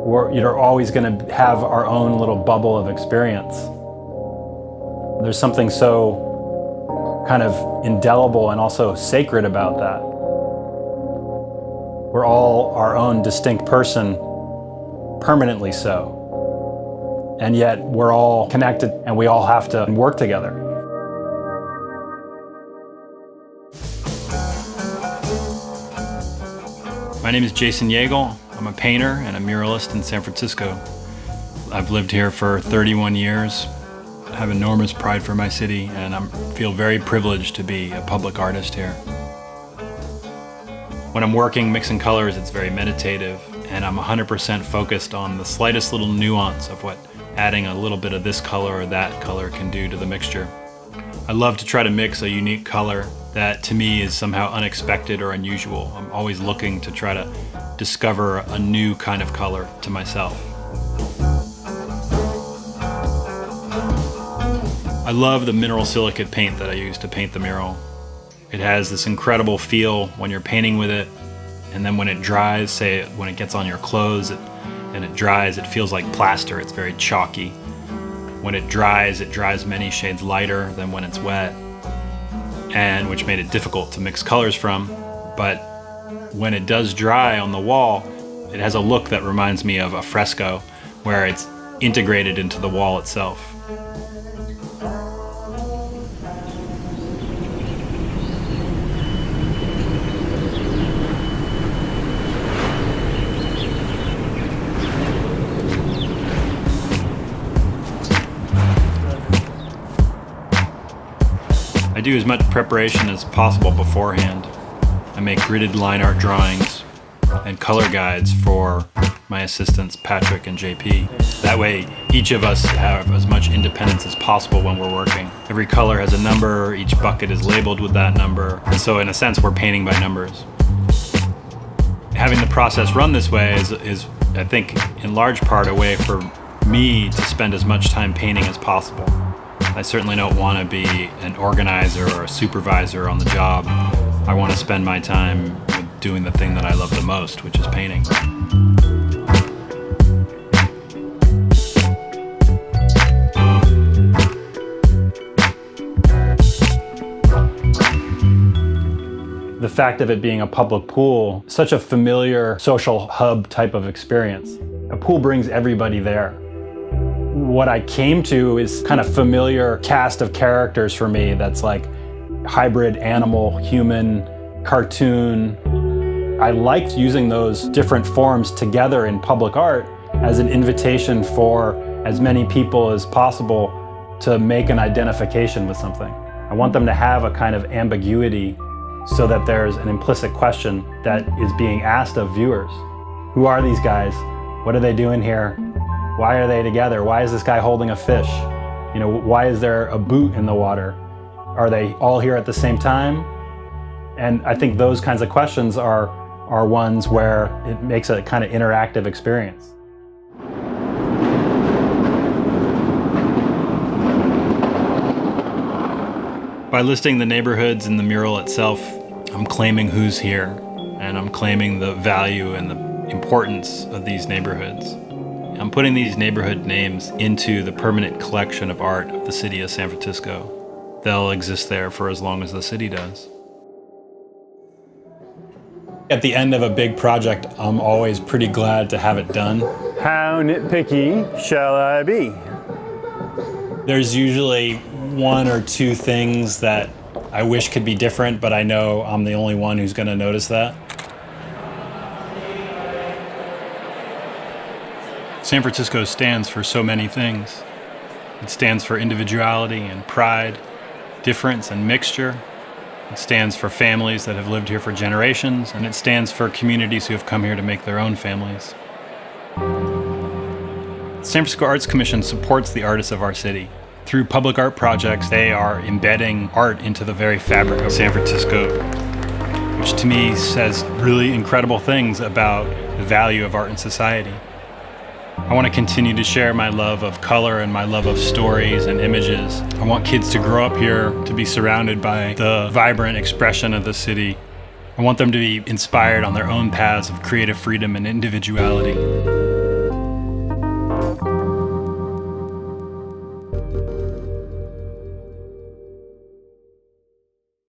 You're always going to have our own little bubble of experience. There's something so kind of indelible and also sacred about that. We're all our own distinct person, permanently so. And yet we're all connected and we all have to work together. My name is Jason Jägel. I'm a painter and a muralist in San Francisco. I've lived here for 31 years. I have enormous pride for my city, and I feel very privileged to be a public artist here. When I'm working mixing colors, it's very meditative, and I'm 100% focused on the slightest little nuance of what adding a little bit of this color or that color can do to the mixture. I love to try to mix a unique color that to me is somehow unexpected or unusual. I'm always looking to try to discover a new kind of color to myself. I love the mineral silicate paint that I use to paint the mural. It has this incredible feel when you're painting with it, and then when it dries, say when it gets on your clothes and it dries, it feels like plaster. It's very chalky. When it dries many shades lighter than when it's wet, and which made it difficult to mix colors from. But when it does dry on the wall, it has a look that reminds me of a fresco, where it's integrated into the wall itself. I do as much preparation as possible beforehand. I make gridded line art drawings and color guides for my assistants Patrick and JP. That way each of us have as much independence as possible when we're working. Every color has a number, each bucket is labeled with that number, and so in a sense we're painting by numbers. Having the process run this way is I think in large part a way for me to spend as much time painting as possible. I certainly don't want to be an organizer or a supervisor on the job. I want to spend my time with doing the thing that I love the most, which is painting. The fact of it being a public pool, such a familiar social hub type of experience. A pool brings everybody there. What I came to is kind of familiar cast of characters for me that's like hybrid animal, human, cartoon. I liked using those different forms together in public art as an invitation for as many people as possible to make an identification with something. I want them to have a kind of ambiguity so that there's an implicit question that is being asked of viewers. Who are these guys? What are they doing here? Why are they together? Why is this guy holding a fish? You know, why is there a boot in the water? Are they all here at the same time? And I think those kinds of questions are ones where it makes a kind of interactive experience. By listing the neighborhoods in the mural itself, I'm claiming who's here, and I'm claiming the value and the importance of these neighborhoods. I'm putting these neighborhood names into the permanent collection of art of the city of San Francisco. They'll exist there for as long as the city does. At the end of a big project, I'm always pretty glad to have it done. How nitpicky shall I be? There's usually one or two things that I wish could be different, but I know I'm the only one who's going to notice that. San Francisco stands for so many things. It stands for individuality and pride, difference and mixture. It stands for families that have lived here for generations, and it stands for communities who have come here to make their own families. The San Francisco Arts Commission supports the artists of our city. Through public art projects, they are embedding art into the very fabric of San Francisco, which to me says really incredible things about the value of art in society. I want to continue to share my love of color and my love of stories and images. I want kids to grow up here, to be surrounded by the vibrant expression of the city. I want them to be inspired on their own paths of creative freedom and individuality.